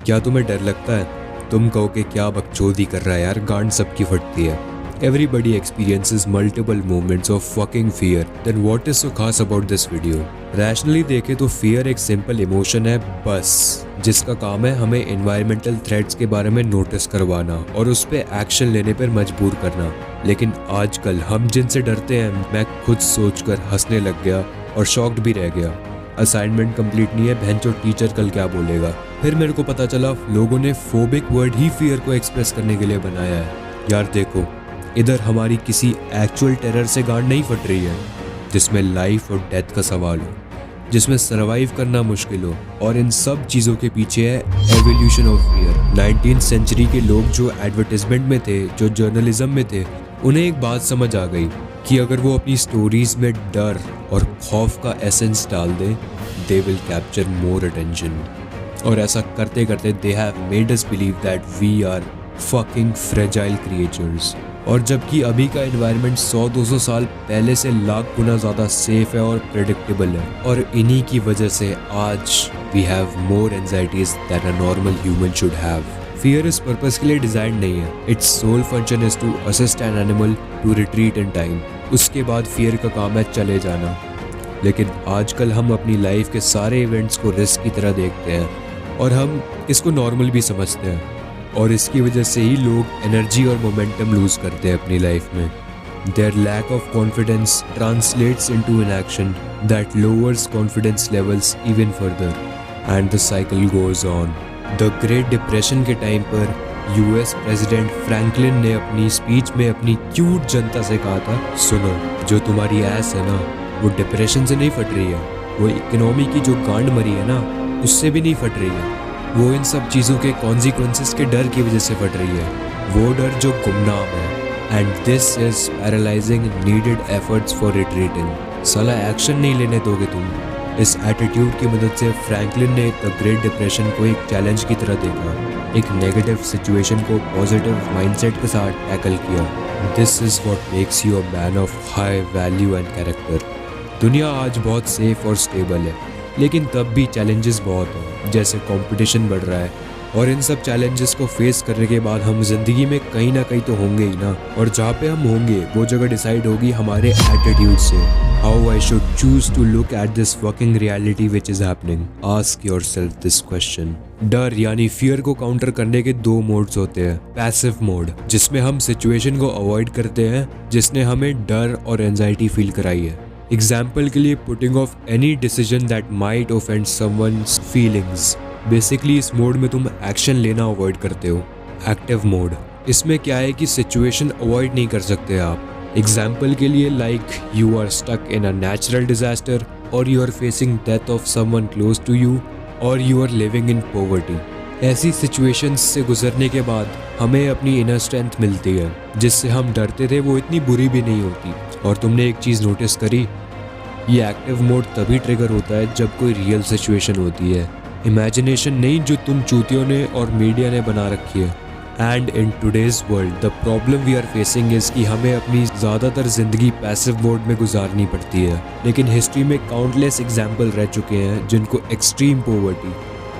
क्या तुम्हें डर लगता है? तुम कहो कि क्या बकचोदी कर रहा है यार, गांड सबकी फटती है। Everybody experiences multiple moments of fucking fear. Then what is so खास about this video? Rationally देखे तो fear एक simple emotion है बस, जिसका काम है हमें environmental threats के बारे में notice करवाना और उस पे action लेने पर मजबूर करना। लेकिन आजकल हम जिनसे डरते हैं, मैं खुद सोचकर हंसने लग गया और shocked भी रह गया। असाइनमेंट कंप्लीट नहीं है, भैंचो टीचर कल क्या बोलेगा। फिर मेरे को पता चला लोगों ने फोबिक वर्ड ही फियर को एक्सप्रेस करने के लिए बनाया है। यार देखो, इधर हमारी किसी एक्चुअल टेरर से गांड नहीं फट रही है, जिसमें लाइफ और डेथ का सवाल हो, जिसमें सरवाइव करना मुश्किल हो, और इन सब चीज़ों के पीछे है evolution of fear. 19th century के लोग जो एडवर्टाइजमेंट में थे, जो जर्नलिज्म में थे, उन्हें एक बात समझ आ गई कि अगर वो अपनी स्टोरीज में डर और खौफ का एसेंस डाल दें, they will capture more attention. और ऐसा करते करते they have made us believe that we are fucking fragile creatures. और जबकि अभी का एनवायरनमेंट 100-200 साल पहले से लाख गुना ज़्यादा सेफ है और प्रेडिक्टेबल है, और इन्हीं की वजह से आज we have more anxieties that a normal human should have. Fear इस पर्पस के लिए डिजाइन नहीं है। Its sole function is to assist an animal to retreat in time. उसके बाद फियर का काम है चले जाना। लेकिन आजकल हम अपनी लाइफ के सारे इवेंट्स को रिस्क की तरह देखते हैं और हम इसको नॉर्मल भी समझते हैं, और इसकी वजह से ही लोग एनर्जी और मोमेंटम लूज करते हैं अपनी लाइफ में। Their lack of confidence translates into inaction that lowers confidence levels even further, and the cycle goes on. The Great Depression के टाइम पर यूएस प्रेसिडेंट फ्रैंकलिन ने अपनी स्पीच में अपनी क्यूट जनता से कहा था, सुनो, जो तुम्हारी ऐस है ना, वो डिप्रेशन से नहीं फट रही है, वो इकोनॉमी की जो गांड मरी है ना, उससे भी नहीं फट रही है, वो इन सब चीज़ों के कॉन्सिक्वेंसेस के डर की वजह से फट रही है, वो डर जो गुमनाम है। And this is paralysing needed efforts for retreating. साला एक्शन नहीं लेने दोगे तुम। इस एटीट्यूड की मदद से फ्रैंकलिन ने द ग्रेट डिप्रेशन को एक चैलेंज की तरह देखा, एक नेगेटिव सिचुएशन को पॉजिटिव माइंडसेट के साथ टैकल किया। This is what makes you a man of high value and character. दुनिया आज बहुत सेफ और स्टेबल है, लेकिन तब भी चैलेंजेस बहुत हैं, जैसे कंपटीशन बढ़ रहा है, और इन सब चैलेंजेस को फेस करने के बाद हम जिंदगी में कहीं ना कहीं तो होंगे ही ना, और जहाँ पे हम होंगे वो जगह डिसाइड होगी हमारे एटीट्यूड से। How I should choose to look at this working reality which is happening. Ask yourself this question. डर यानी फियर को काउंटर करने के दो मोड्स होते हैं। पैसिव मोड, जिसमें हम सिचुएशन को अवॉइड करते हैं जिसने हमें डर और एंजाइटी फील कराई है। एग्जाम्पल के लिए putting of any decision that might offend someone's feelings. Basically इस मोड में तुम एक्शन लेना अवॉइड करते हो। एक्टिव मोड, इसमें क्या है कि सिचुएशन अवॉइड नहीं कर सकते आप। एग्जाम्पल के लिए like you are stuck in a natural disaster, और you are facing death of someone close to you, और you are living in poverty. ऐसी सिचुएशंस से गुजरने के बाद हमें अपनी इनर स्ट्रेंथ मिलती है, जिससे हम डरते थे वो इतनी बुरी भी नहीं होती। और तुमने एक चीज़ नोटिस करी, ये एक्टिव मोड तभी ट्रिगर होता है जब कोई रियल सिचुएशन होती है, इमेजिनेशन नहीं जो तुम चूतियों ने और मीडिया ने बना रखी है। And in today's world the problem we are facing is कि हमें अपनी ज़्यादातर जिंदगी पैसिव मोड में गुजारनी पड़ती है। लेकिन हिस्ट्री में काउंटलेस एग्जाम्पल रह चुके हैं जिनको एक्सट्रीम पॉवर्टी,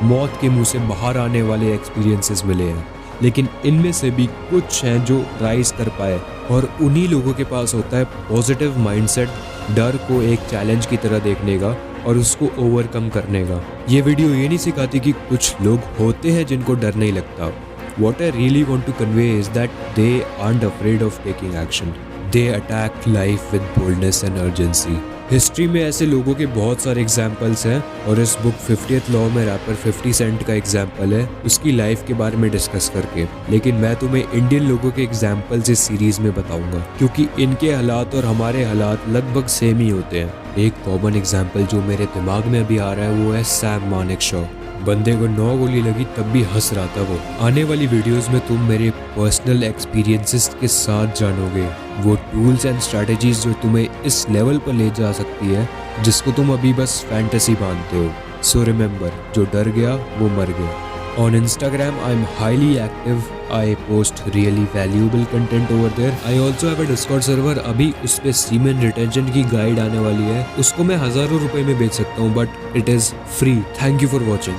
मौत के मुंह से बाहर आने वाले एक्सपीरियंसेस मिले हैं। लेकिन इनमें से भी कुछ हैं जो राइज कर पाए, और उन्हीं लोगों के पास होता है पॉजिटिव माइंडसेट, डर को एक चैलेंज की तरह देखने का और उसको ओवरकम करने का। ये वीडियो ये नहीं सिखाती कि कुछ लोग होते हैं जिनको डर नहीं लगता। What I really want to convey is that they aren't afraid of taking action. They attack life with boldness and urgency. History में ऐसे लोगों के बहुत सारे एग्जाम्पल्स हैं, और इस बुक 50th लॉ में रैपर 50 सेंट का एग्जाम्पल है उसकी लाइफ के बारे में डिस्कस करके। लेकिन मैं तुम्हें इंडियन लोगों के एग्जाम्पल्स इस सीरीज में बताऊंगा, क्योंकि इनके हालात और हमारे हालात लगभग सेम ही होते हैं। एक कॉमन एग्जाम्पल जो मेरे दिमाग में अभी आ रहा है वो है सैम मानेकशॉ। बंदे को 9 गोली लगी तब भी हंस रहा था वो। आने वाली वीडियोस में तुम मेरे पर्सनल एक्सपीरियंसेस के साथ जानोगे वो टूल्स एंड स्ट्रैटेजीज जो तुम्हें इस लेवल पर ले जा सकती है जिसको तुम अभी बस फैंटेसी मानते हो। सो रिमेंबर, जो डर गया वो मर गया। On Instagram, I'm highly active. I post really valuable content over there. I also have a Discord server. अभी उस पे सीमेन रिटेंशन की गाइड आने वाली है, उसको मैं हज़ारों रुपए में बेच सकता हूँ, but it is free. Thank you for watching.